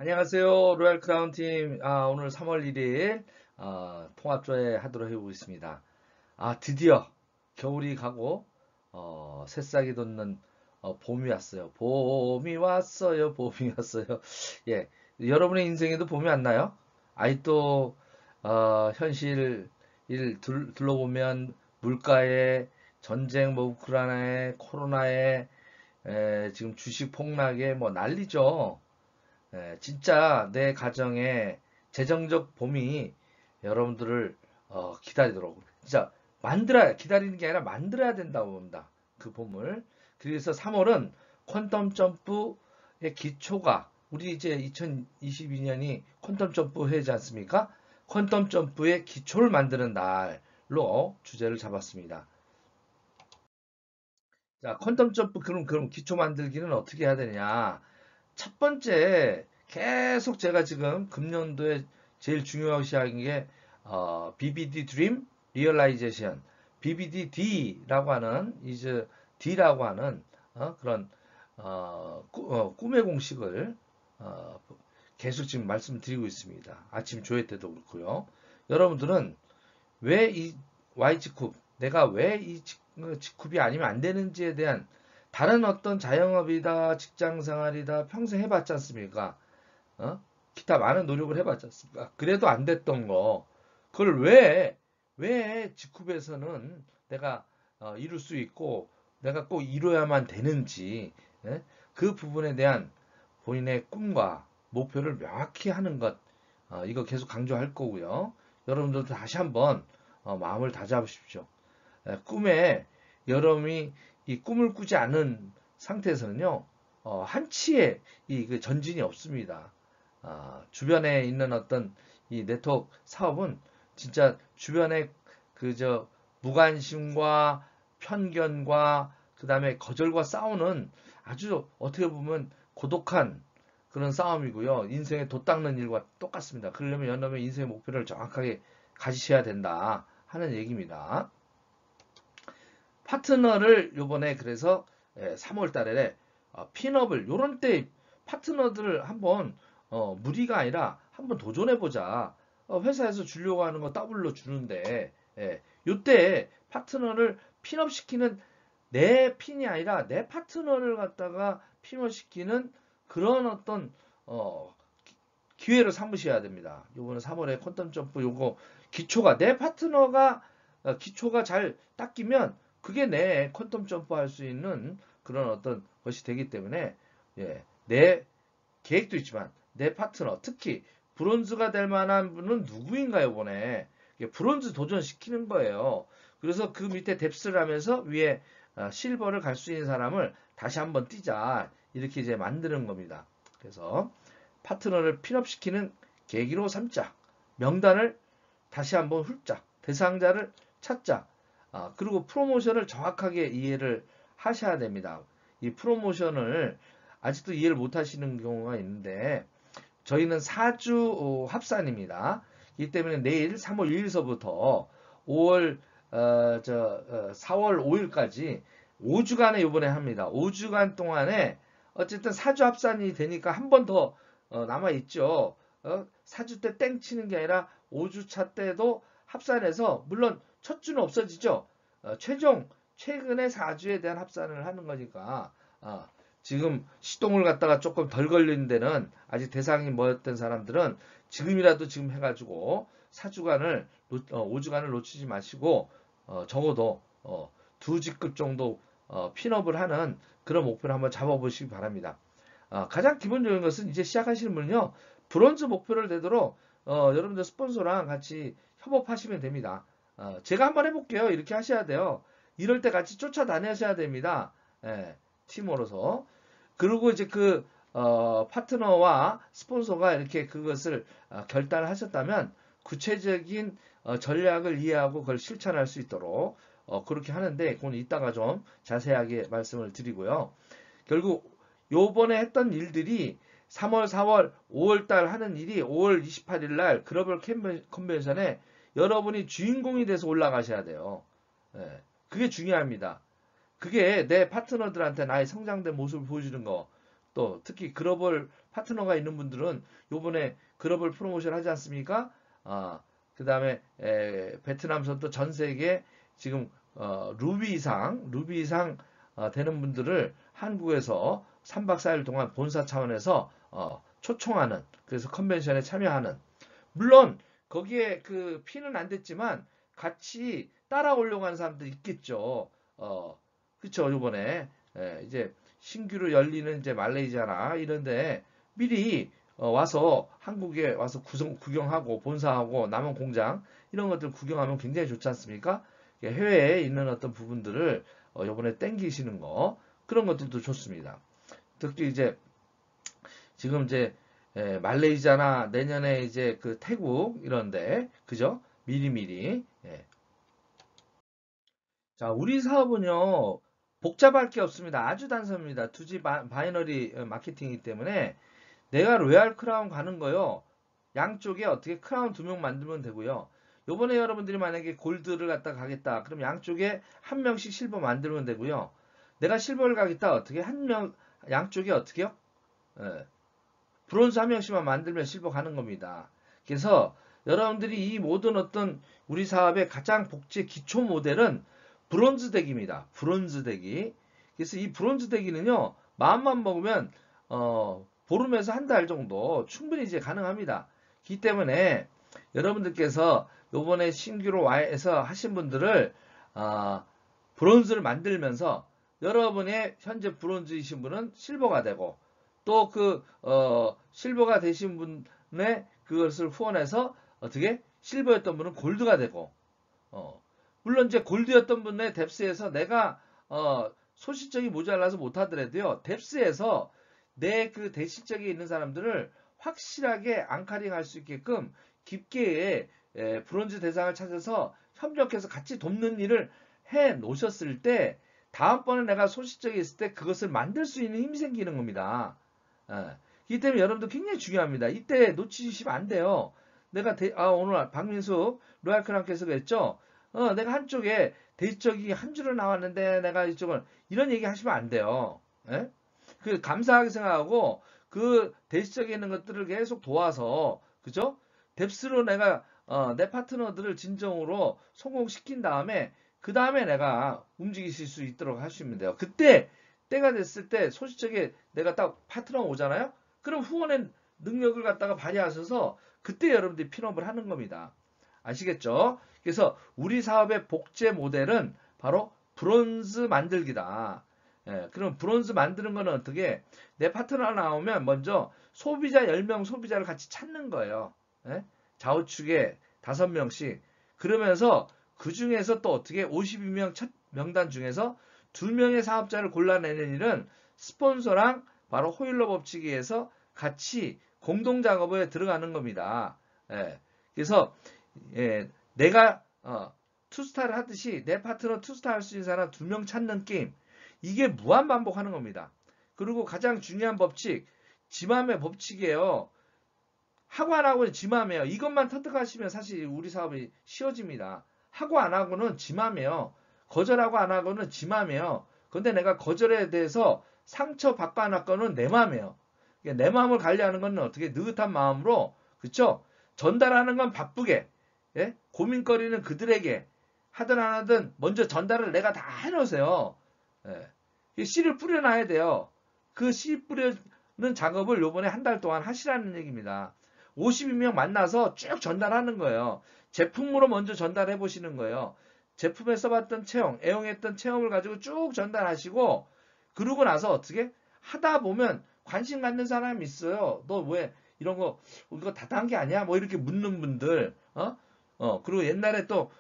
안녕하세요. 로얄 크라운 팀. 오늘 3월 1일 통합조회 하도록 해보겠습니다. 드디어 겨울이 가고 새싹이 돋는 봄이 왔어요. 봄이 왔어요. 봄이 왔어요. 예, 여러분의 인생에도 봄이 왔나요? 또 현실 일 둘러보면 물가에 전쟁, 뭐 우크라이나에 코로나에 지금 주식 폭락에 뭐 난리죠. 진짜 내 가정에 재정적 봄이 여러분들을 기다리도록 진짜 기다리는 게 아니라 만들어야 된다고 봅니다. 그 봄을. 그래서 3월은 퀀텀 점프의 기초가 우리 이제 2022년이 퀀텀 점프 해지 않습니까? 퀀텀 점프의 기초를 만드는 날로 주제를 잡았습니다. 자, 퀀텀 점프 그럼 기초 만들기는 어떻게 해야 되냐? 첫 번째, 계속 제가 지금 금년도에 제일 중요시한 게 BBD Dream Realization, BBDD라고 하는 이제 D라고 하는 그런 꿈의 공식을 어, 계속 지금 말씀드리고 있습니다. 아침 조회 때도 그렇고요. 여러분들은 왜 이 Y직급, 내가 왜 이 직급이 아니면 안 되는지에 대한 다른 어떤 자영업이다, 직장생활이다, 평생 해봤지 않습니까? 어? 기타 많은 노력을 해봤지 않습니까? 그래도 안 됐던 거, 그걸 왜 직급에서는 내가 이룰 수 있고, 내가 꼭 이뤄야만 되는지, 예? 그 부분에 대한 본인의 꿈과 목표를 명확히 하는 것, 이거 계속 강조할 거고요. 여러분들도 다시 한번 마음을 다잡으십시오. 꿈에 여러분이 이 꿈을 꾸지 않은 상태에서는요, 한치의 그 전진이 없습니다. 주변에 있는 어떤 이 네트워크 사업은 진짜 주변에 그저 무관심과 편견과 그 다음에 거절과 싸우는 아주 어떻게 보면 고독한 그런 싸움이고요. 인생에 돛 닦는 일과 똑같습니다. 그러려면 여러분 인생의 목표를 정확하게 가지셔야 된다 하는 얘기입니다. 파트너를 요번에 그래서 3월 달에 핀업을 요런 때 파트너들을 한번 무리가 아니라 한번 도전해 보자. 회사에서 주려고 하는 거 더블로 주는데 요때 파트너를 핀업 시키는 내 핀이 아니라 내 파트너를 갖다가 핀업 시키는 그런 어떤 기회를 삼으셔야 됩니다. 요번에 3월에 퀀텀 점프 요거 기초가 내 파트너가 기초가 잘 닦이면 그게 내 퀀텀 점프 할 수 있는 그런 어떤 것이 되기 때문에 내 계획도 있지만 내 파트너 특히 브론즈가 될 만한 분은 누구인가요, 이번에? 브론즈 도전시키는 거예요. 그래서 그 밑에 뎁스를 하면서 위에 실버를 갈 수 있는 사람을 다시 한번 뛰자. 이렇게 이제 만드는 겁니다. 그래서 파트너를 핀업시키는 계기로 삼자. 명단을 다시 한번 훑자. 대상자를 찾자. 그리고 프로모션을 정확하게 이해를 하셔야 됩니다. 이 프로모션을 아직도 이해를 못 하시는 경우가 있는데 저희는 4주 합산입니다. 이 때문에 내일 3월 1일서부터 4월 5일까지 5주간에 이번에 합니다. 5주간 동안에 어쨌든 4주 합산이 되니까 한 번 더 남아있죠. 4주 때 땡 치는 게 아니라 5주차 때도 합산해서 물론 첫 주는 없어지죠. 최근에 4주에 대한 합산을 하는 거니까 지금 시동을 갖다가 조금 덜 걸린 데는 아직 대상이 뭐였던 사람들은 지금이라도 지금 해가지고 5주간을 놓치지 마시고 적어도 2직급 정도 핀업을 하는 그런 목표를 한번 잡아보시기 바랍니다. 가장 기본적인 것은 이제 시작하시는 분은요, 브론즈 목표를 되도록 여러분들 스폰서랑 같이 협업하시면 됩니다. 제가 한번 해볼게요. 이렇게 하셔야 돼요. 이럴 때 같이 쫓아다니셔야 됩니다. 예, 팀으로서. 그리고 이제 그 파트너와 스폰서가 이렇게 그것을 결단하셨다면 구체적인 전략을 이해하고 그걸 실천할 수 있도록 그렇게 하는데 그건 이따가 좀 자세하게 말씀을 드리고요. 결국 요번에 했던 일들이 3월, 4월, 5월 달 하는 일이 5월 28일 날 글로벌 컨벤션에 여러분이 주인공이 돼서 올라가셔야 돼요. 예, 그게 중요합니다. 그게 내 파트너들한테 나의 성장된 모습을 보여주는 거. 또 특히 글로벌 파트너가 있는 분들은 요번에 글로벌 프로모션 하지 않습니까? 그 다음에 베트남에서도 전 세계 지금 루비 이상 되는 분들을 한국에서 3박 4일 동안 본사 차원에서 초청하는, 그래서 컨벤션에 참여하는, 물론 거기에 그 피는 안 됐지만 같이 따라오려고 하는 사람들 있겠죠. 그쵸. 요번에 이제 신규로 열리는 이제 말레이시아나 이런데 미리 와서 한국에 와서 구경하고 본사하고 남원 공장 이런 것들 구경하면 굉장히 좋지 않습니까? 해외에 있는 어떤 부분들을 요번에 땡기시는 거, 그런 것들도 좋습니다. 특히 이제 지금 이제 말레이시아나 내년에 이제 그 태국 이런데, 그죠? 미리미리. 자, 우리 사업은요, 복잡할 게 없습니다. 아주 단순합니다. 투지 바이너리 마케팅이기 때문에 내가 로얄 크라운 가는 거요. 양쪽에 어떻게 크라운 2명 만들면 되고요. 요번에 여러분들이 만약에 골드를 갖다 가겠다. 그럼 양쪽에 한 명씩 실버 만들면 되고요. 내가 실버를 가겠다. 어떻게 양쪽에 어떻게요? 브론즈 한 명씩만 만들면 실버 가는 겁니다. 그래서 여러분들이 이 모든 어떤 우리 사업의 가장 복제 기초 모델은 브론즈 덱입니다. 브론즈 덱이. 그래서 이 브론즈 덱이는요, 마음만 먹으면 보름에서 한 달 정도 충분히 이제 가능합니다. 기 때문에 여러분들께서 요번에 신규로 와서 하신 분들을 브론즈를 만들면서 여러분의 현재 브론즈이신 분은 실버가 되고, 또 그 실버가 되신 분의 그것을 후원해서 어떻게 실버였던 분은 골드가 되고, 물론 이제 골드였던 분의 뎁스에서 내가 소실적이 모자라서 못하더라도요, 뎁스에서 내 그 대실적에 있는 사람들을 확실하게 앙카링 할 수 있게끔 깊게 브론즈 대상을 찾아서 협력해서 같이 돕는 일을 해 놓으셨을 때, 다음번에 내가 소실적에 있을 때 그것을 만들 수 있는 힘이 생기는 겁니다. 이 때문에 여러분들 굉장히 중요합니다. 이때 놓치시면 안 돼요. 내가 오늘 박민숙 로얄크랑께서 그랬죠. 내가 한쪽에 대적이 한 줄로 나왔는데 내가 이쪽을, 이런 얘기 하시면 안 돼요. 그 감사하게 생각하고 그 대시적에 있는 것들을 계속 도와서, 그죠? 뎁스로 내가 내 파트너들을 진정으로 성공시킨 다음에 그 다음에 내가 움직이실 수 있도록 하시면 돼요. 그때 때가 됐을 때 소실적에 내가 딱 파트너가 오잖아요. 그럼 후원의 능력을 갖다가 발휘하셔서 그때 여러분들이 핀업을 하는 겁니다. 아시겠죠? 그래서 우리 사업의 복제 모델은 바로 브론즈 만들기다. 그럼 브론즈 만드는 거는 어떻게? 내 파트너가 나오면 먼저 소비자 10명 소비자를 같이 찾는 거예요. 좌우측에 5명씩. 그러면서 그 중에서 또 어떻게 52명 첫 명단 중에서 2명의 사업자를 골라내는 일은 스폰서랑 바로 호일러 법칙에 의해서 같이 공동 작업에 들어가는 겁니다. 그래서 내가 투스타를 하듯이 내 파트너 투스타 할 수 있는 사람 2명 찾는 게임, 이게 무한 반복하는 겁니다. 그리고 가장 중요한 법칙, 지맘의 법칙이에요. 하고 안 하고는 지맘이에요. 이것만 터득하시면 사실 우리 사업이 쉬워집니다. 하고 안 하고는 지맘이에요. 거절하고 안 하고는 지맘이에요. 근데 내가 거절에 대해서 상처 받고 안 받고는 내 마음이에요. 내 마음을 관리하는 건 어떻게 느긋한 마음으로, 그쵸? 전달하는 건 바쁘게, 고민거리는 그들에게 하든 안 하든 먼저 전달을 내가 다 해놓으세요. 씨를 뿌려놔야 돼요. 그 씨 뿌리는 작업을 요번에 한 달 동안 하시라는 얘기입니다. 52명 만나서 쭉 전달하는 거예요. 제품으로 먼저 전달해 보시는 거예요. 제품에 써봤던 체험, 애용했던 체험을 가지고 쭉 전달하시고, 그러고 나서 어떻게 하다 보면 관심 갖는 사람이 있어요. 너 왜 이런 거 이거 다단계 아니야? 뭐 이렇게 묻는 분들, 그리고 옛날에 또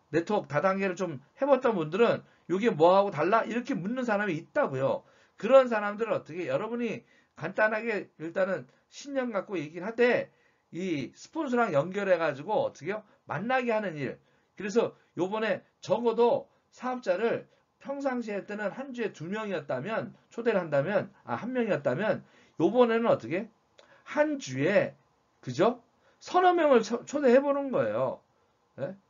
네트워크 다단계를 좀 해봤던 분들은 이게 뭐하고 달라? 이렇게 묻는 사람이 있다고요. 그런 사람들은 어떻게, 여러분이 간단하게 일단은 신념 갖고 얘기를 하되 이 스폰서랑 연결해가지고 어떻게요? 만나게 하는 일. 그래서 요번에 적어도 사업자를 평상시에 할 때는 한 주에 2명이었다면, 초대를 한다면, 1명이었다면, 요번에는 어떻게? 한 주에, 그죠? 서너 명을 초대해보는 거예요.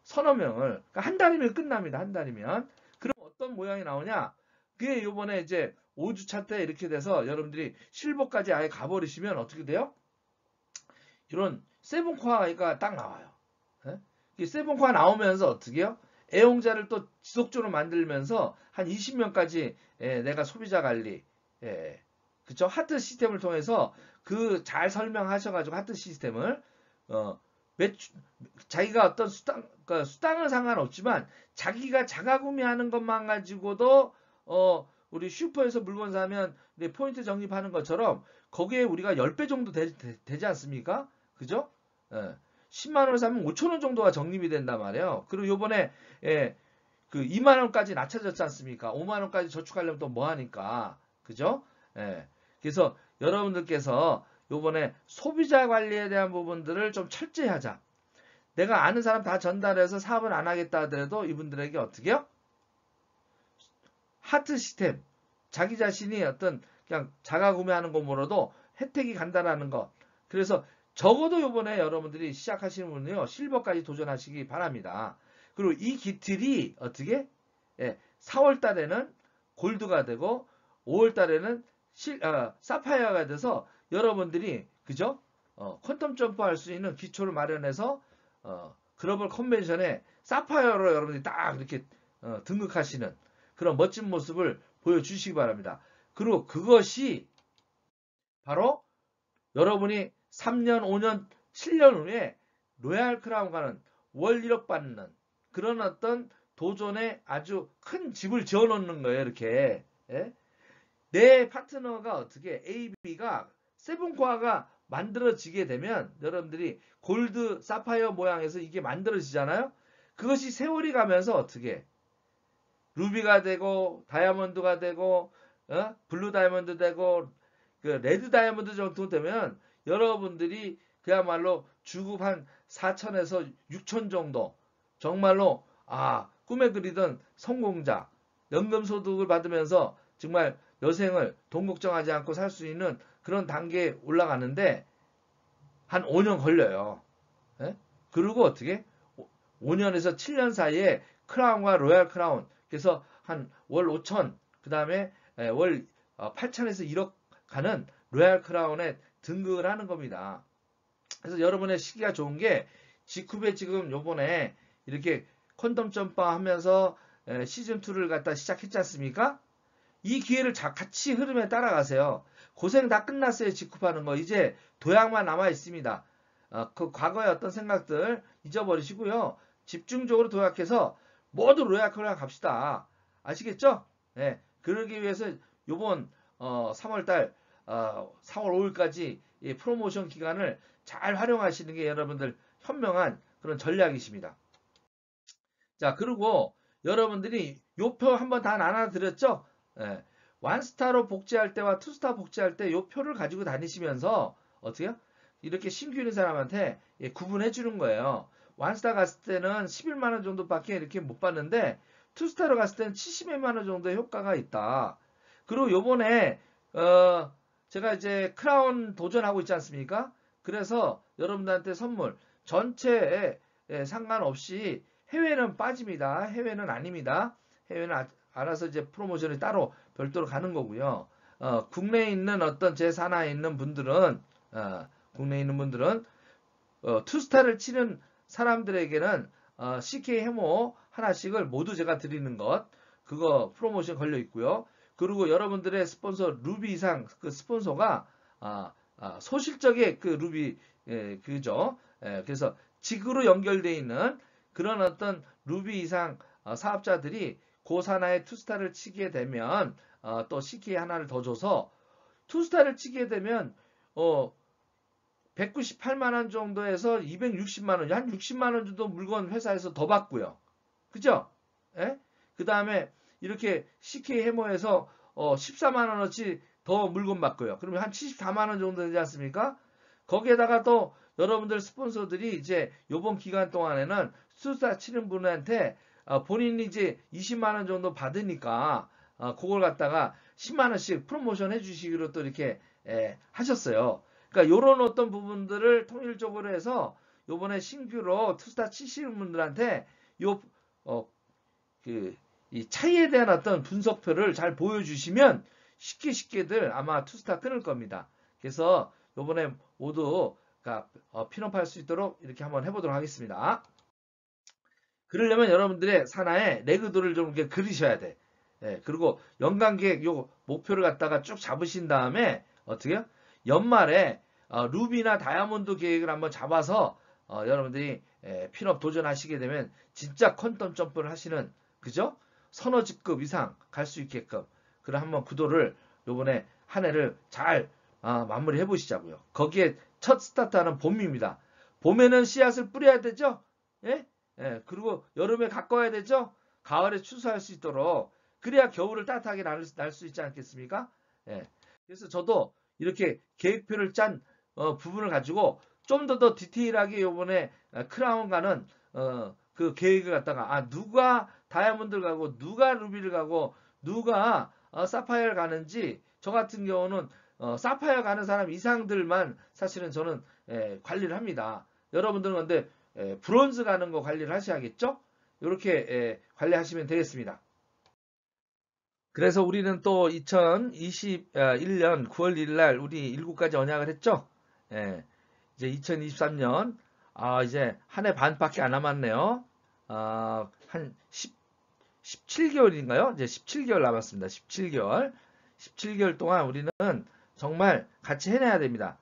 서너 명을. 그러니까 한 달이면 끝납니다. 한 달이면. 그럼 어떤 모양이 나오냐? 그게 요번에 이제 5주차 때 이렇게 돼서 여러분들이 실버까지 아예 가버리시면 어떻게 돼요? 이런 세븐코어가 딱 나와요. 예? 이 세븐코어 나오면서 어떻게 해요? 애용자를 또 지속적으로 만들면서 한 20명까지 내가 소비자 관리, 그쵸? 하트 시스템을 통해서 그 잘 설명하셔가지고 하트 시스템을 어, 매출, 자기가 어떤 그러니까 수당은 상관없지만 자기가 자가 구매하는 것만 가지고도 우리 슈퍼에서 물건 사면 포인트 적립하는 것처럼 거기에 우리가 10배 정도 되지 않습니까? 그죠? 예. 10만 원을 사면 5천 원 정도가 적립이 된단 말이에요. 그리고 요번에 그 2만 원까지 낮춰졌지 않습니까? 5만 원까지 저축하려면 또 뭐 하니까. 그죠? 예. 그래서 여러분들께서 요번에 소비자 관리에 대한 부분들을 좀 철저히 하자. 내가 아는 사람 다 전달해서 사업을 안 하겠다 하더라도 이분들에게 어떻게 해요? 하트 시스템. 자기 자신이 어떤 그냥 자가 구매하는 것으로도 혜택이 간다라는 것. 그래서 적어도 요번에 여러분들이 시작하시는 분은요, 실버까지 도전하시기 바랍니다. 그리고 이 기틀이 어떻게? 4월 달에는 골드가 되고 5월 달에는 사파이어가 돼서 여러분들이 그죠? 퀀텀 점프할 수 있는 기초를 마련해서 글로벌 컨벤션에 사파이어로 여러분들이 딱 이렇게 등극하시는 그런 멋진 모습을 보여주시기 바랍니다. 그리고 그것이 바로 여러분이 3년, 5년, 7년 후에 로얄 크라운 가는 월 1억 받는 그런 어떤 도전에 아주 큰 집을 지어 놓는 거예요. 이렇게. 예? 내 파트너가 어떻게 AB가 세븐코어가 만들어지게 되면 여러분들이 골드, 사파이어 모양에서 이게 만들어지잖아요. 그것이 세월이 가면서 어떻게 루비가 되고 다이아몬드가 되고 블루 다이아몬드 되고 그 레드 다이아몬드 정도 되면 여러분들이 그야말로 주급 한 4천에서 6천 정도 정말로 꿈에 그리던 성공자 연금소득을 받으면서 정말 여생을 돈 걱정하지 않고 살 수 있는 그런 단계에 올라가는데 한 5년 걸려요. 예? 그리고 어떻게 5년에서 7년 사이에 크라운과 로얄 크라운 그래서 한 월 5천 그 다음에 월 8천에서 1억 가는 로얄 크라운에 등극을 하는 겁니다. 그래서 여러분의 시기가 좋은 게 지쿠베 지금 요번에 이렇게 콘돔 점퍼 하면서 시즌2를 갖다 시작했지 않습니까? 이 기회를 같이 흐름에 따라가세요. 고생 다 끝났어요. 직급하는 거. 이제 도약만 남아 있습니다. 그 과거의 어떤 생각들 잊어버리시고요. 집중적으로 도약해서 모두 로얄크라 갑시다. 아시겠죠? 네. 그러기 위해서 요번 3월달 4월 5일까지 프로모션 기간을 잘 활용하시는 게 여러분들 현명한 그런 전략이십니다. 자, 그리고 여러분들이 요 표 한번 다 나눠드렸죠? 예. 완스타로 복제할 때와 투스타 복제할 때 요 표를 가지고 다니시면서 어떻게요? 이렇게 신규 있는 사람한테 구분해 주는 거예요. 완스타 갔을 때는 11만 원 정도밖에 이렇게 못 받는데 투스타로 갔을 때는 70만 원 정도의 효과가 있다. 그리고 요번에 제가 이제 크라운 도전하고 있지 않습니까? 그래서 여러분들한테 선물 전체에 상관없이 해외는 빠집니다. 해외는 아닙니다. 해외는 알아서 이제 프로모션이 따로 별도로 가는 거고요. 국내에 있는 어떤 제 산하에 있는 분들은 국내에 있는 분들은 투스타를 치는 사람들에게는 CK 해모 하나씩을 모두 제가 드리는 것 그거 프로모션 걸려 있고요. 그리고 여러분들의 스폰서 루비 이상 그 스폰서가 소실적의 그 루비 그죠. 그래서 직으로 연결되어 있는 그런 어떤 루비 이상 사업자들이 고산하에 투스타를 치게 되면 또 CK 하나를 더 줘서 투스타를 치게 되면 198만 원 정도에서 260만 원, 한 60만 원 정도 물건 회사에서 더 받고요. 그죠? 그 다음에 이렇게 CK 해모에서 14만 원어치 더 물건 받고요. 그러면 한 74만 원 정도 되지 않습니까? 거기에다가 또 여러분들 스폰서들이 이제 요번 기간 동안에는 투스타 치는 분한테 본인이 이제 20만 원 정도 받으니까 그걸 갖다가 10만 원씩 프로모션 해주시기로 또 이렇게 하셨어요. 그러니까 요런 어떤 부분들을 통일적으로 해서 요번에 신규로 투스타 치시는 분들한테 요 그 이 차이에 대한 어떤 분석표를 잘 보여주시면 쉽게들 아마 투스타 끊을 겁니다. 그래서 요번에 모두 핀업할 수 있도록 이렇게 한번 해보도록 하겠습니다. 그러려면 여러분들의 산하에 레그도를 좀 이렇게 그리셔야 돼. 예, 그리고 연간 계획 요 목표를 갖다가 쭉 잡으신 다음에 어떻게요? 연말에 루비나 다이아몬드 계획을 한번 잡아서 여러분들이 핀업 도전하시게 되면 진짜 퀀텀 점프를 하시는, 그죠? 서너 직급 이상 갈 수 있게끔 그럼 한번 구도를 요번에 한 해를 잘 마무리 해보시자고요. 거기에 첫 스타트하는 봄입니다. 봄에는 씨앗을 뿌려야 되죠? 예? 예, 그리고 여름에 가꿔야 되죠? 가을에 추수할 수 있도록, 그래야 겨울을 따뜻하게 날 수 있지 않겠습니까? 예. 그래서 저도 이렇게 계획표를 짠 부분을 가지고 좀 더 디테일하게 요번에 크라운 가는 그 계획을 갖다가 누가 다이아몬드를 가고 누가 루비를 가고 누가 사파이어를 가는지, 저 같은 경우는 사파이어 가는 사람 이상들만 사실은 저는 관리를 합니다. 여러분들은 근데 브론즈 가는 거 관리를 하셔야겠죠? 이렇게 관리하시면 되겠습니다. 그래서 우리는 또 2021년 9월 1일 날 우리 7가지 언약을 했죠? 이제 2023년 이제 한 해 반밖에 안 남았네요. 한 17개월인가요? 이제 17개월 남았습니다. 17개월. 17개월 동안 우리는 정말 같이 해내야 됩니다.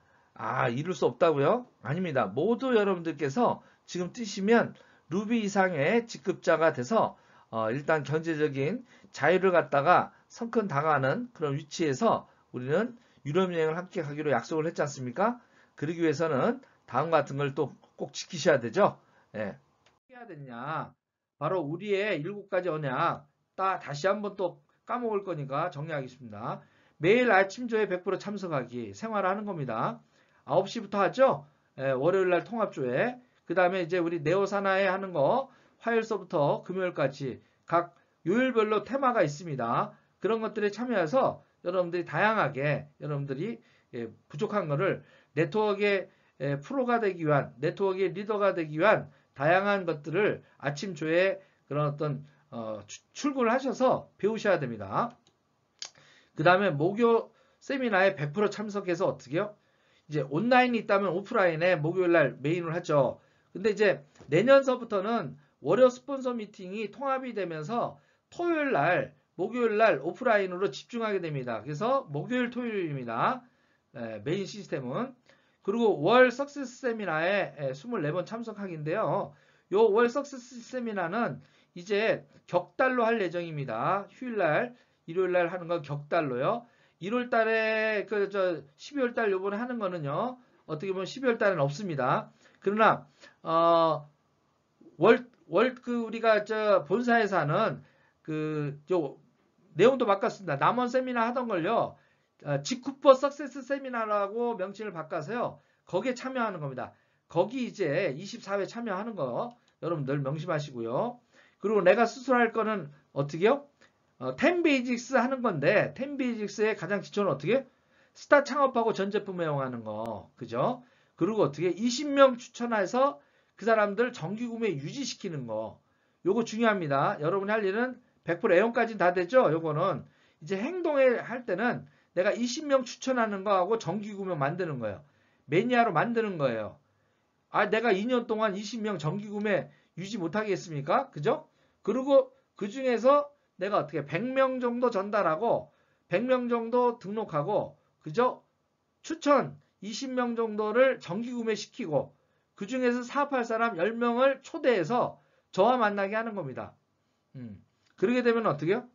이룰 수 없다고요? 아닙니다. 모두 여러분들께서 지금 뛰시면 루비 이상의 직급자가 돼서 일단 경제적인 자유를 갖다가 성큰 당하는 그런 위치에서 우리는 유럽 여행을 함께 가기로 약속을 했지 않습니까? 그러기 위해서는 다음 같은 걸 또 꼭 지키셔야 되죠. 어떻게 해야 되냐? 바로 우리의 7가지 언약 다시 한번 또 까먹을 거니까 정리하겠습니다. 매일 아침 조회 100% 참석하기, 생활하는 겁니다. 9시부터 하죠? 월요일날 통합조회. 그 다음에 이제 우리 네오사나에 하는 거 화요일서부터 금요일까지 각 요일별로 테마가 있습니다. 그런 것들에 참여해서 여러분들이 다양하게 여러분들이 부족한 거를 네트워크의 프로가 되기 위한, 네트워크의 리더가 되기 위한 다양한 것들을 아침 조회 그런 어떤 출근을 하셔서 배우셔야 됩니다. 그 다음에 목요 세미나에 100% 참석해서 어떻게요? 이제 온라인이 있다면 오프라인에 목요일날 메인을 하죠. 근데 이제 내년서부터는 월요 스폰서 미팅이 통합이 되면서 토요일날, 목요일날 오프라인으로 집중하게 됩니다. 그래서 목요일, 토요일입니다. 메인 시스템은. 그리고 월 석세스 세미나에 24번 참석하기인데요. 요 월 석세스 세미나는 이제 격달로 할 예정입니다. 휴일날, 일요일날 하는 건 격달로요. 1월달에 12월달 요번에 하는 거는요. 어떻게 보면 12월달에는 없습니다. 그러나 우리가 본사에서 하는 내용도 바꿨습니다. 남원 세미나 하던 걸요. 직후퍼 석세스 세미나라고 명칭을 바꿔서요. 거기에 참여하는 겁니다. 거기 이제 24회 참여하는 거 여러분들 명심하시고요. 그리고 내가 스스로 할 거는 어떻게요? 10 베이직스 하는 건데 10 베이직스의 가장 기초는 어떻게? 스타 창업하고 전 제품 애용하는 거. 그죠? 그리고 어떻게 20명 추천해서 그 사람들 정기 구매 유지시키는 거. 요거 중요합니다. 여러분이 할 일은 100% 애용까지는 다 되죠? 요거는 이제 행동에 할 때는 내가 20명 추천하는 거하고 정기 구매 만드는 거예요. 매니아로 만드는 거예요. 내가 2년 동안 20명 정기 구매 유지 못하겠습니까? 그죠? 그리고 그 중에서 내가 어떻게 100명 정도 전달하고 100명 정도 등록하고, 그죠? 추천 20명 정도를 정기 구매시키고 그 중에서 사업할 사람 10명을 초대해서 저와 만나게 하는 겁니다. 그러게 되면 어떻게요?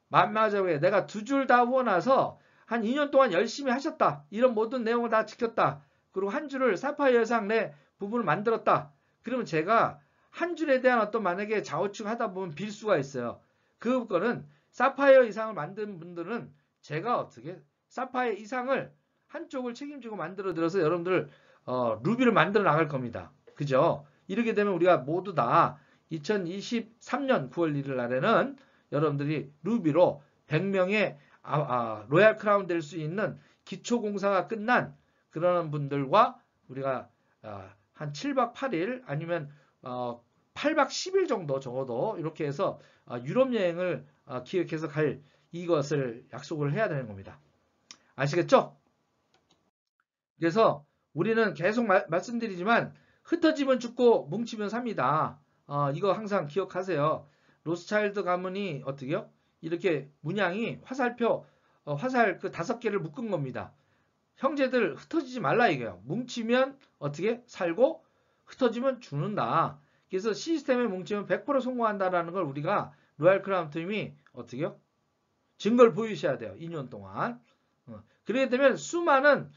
만마저에 내가 2줄 다 후원해서 한 2년 동안 열심히 하셨다. 이런 모든 내용을 다 지켰다. 그리고 한 줄을 사파이어 이상 내 부분을 만들었다. 그러면 제가 한 줄에 대한 어떤 만약에 좌우측 하다 보면 빌수가 있어요. 그거는 사파이어 이상을 만든 분들은 제가 어떻게 사파이어 이상을 한쪽을 책임지고 만들어 들어서 여러분들 루비를 만들어 나갈 겁니다. 그죠? 이렇게 되면 우리가 모두 다 2023년 9월 1일 날에는 여러분들이 루비로 100명의 로얄 크라운 될 수 있는 기초 공사가 끝난 그런 분들과 우리가 한 7박 8일 아니면 8박 10일 정도 적어도 이렇게 해서 유럽 여행을 기획해서 갈 이것을 약속을 해야 되는 겁니다. 아시겠죠? 그래서 우리는 계속 말씀드리지만 흩어지면 죽고 뭉치면 삽니다. 이거 항상 기억하세요. 로스차일드 가문이 어떻게요? 이렇게 문양이 화살표 화살 그 5개를 묶은 겁니다. 형제들 흩어지지 말라 이거예요. 뭉치면 어떻게 살고 흩어지면 죽는다. 그래서 시스템에 뭉치면 100% 성공한다라는 걸 우리가 로얄 크라운 팀이 어떻게요? 증거를 보여주셔야 돼요. 2년 동안. 그렇게 되면 수많은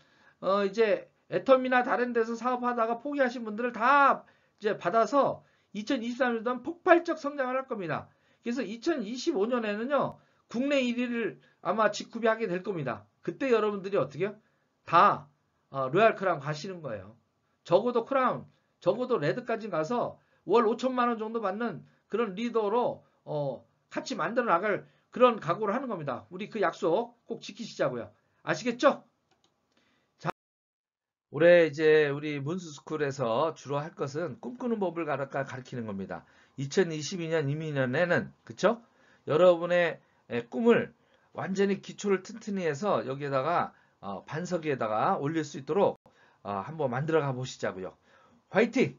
이제 애텀이나 다른 데서 사업하다가 포기하신 분들을 다 이제 받아서 2023년도는 폭발적 성장을 할 겁니다. 그래서 2025년에는요, 국내 1위를 아마 직구비하게 될 겁니다. 그때 여러분들이 어떻게요? 다 로얄 크라운 가시는 거예요. 적어도 크라운, 적어도 레드까지 가서 월 5천만 원 정도 받는 그런 리더로 같이 만들어 나갈 그런 각오를 하는 겁니다. 우리 그 약속 꼭 지키시자고요. 아시겠죠? 자, 올해 이제 우리 문수스쿨에서 주로 할 것은 꿈꾸는 법을 가르치는 겁니다. 2022년 이민년에는 그쵸? 여러분의 꿈을 완전히 기초를 튼튼히 해서 여기에다가 반석에다가 올릴 수 있도록 한번 만들어 가 보시자고요. 화이팅!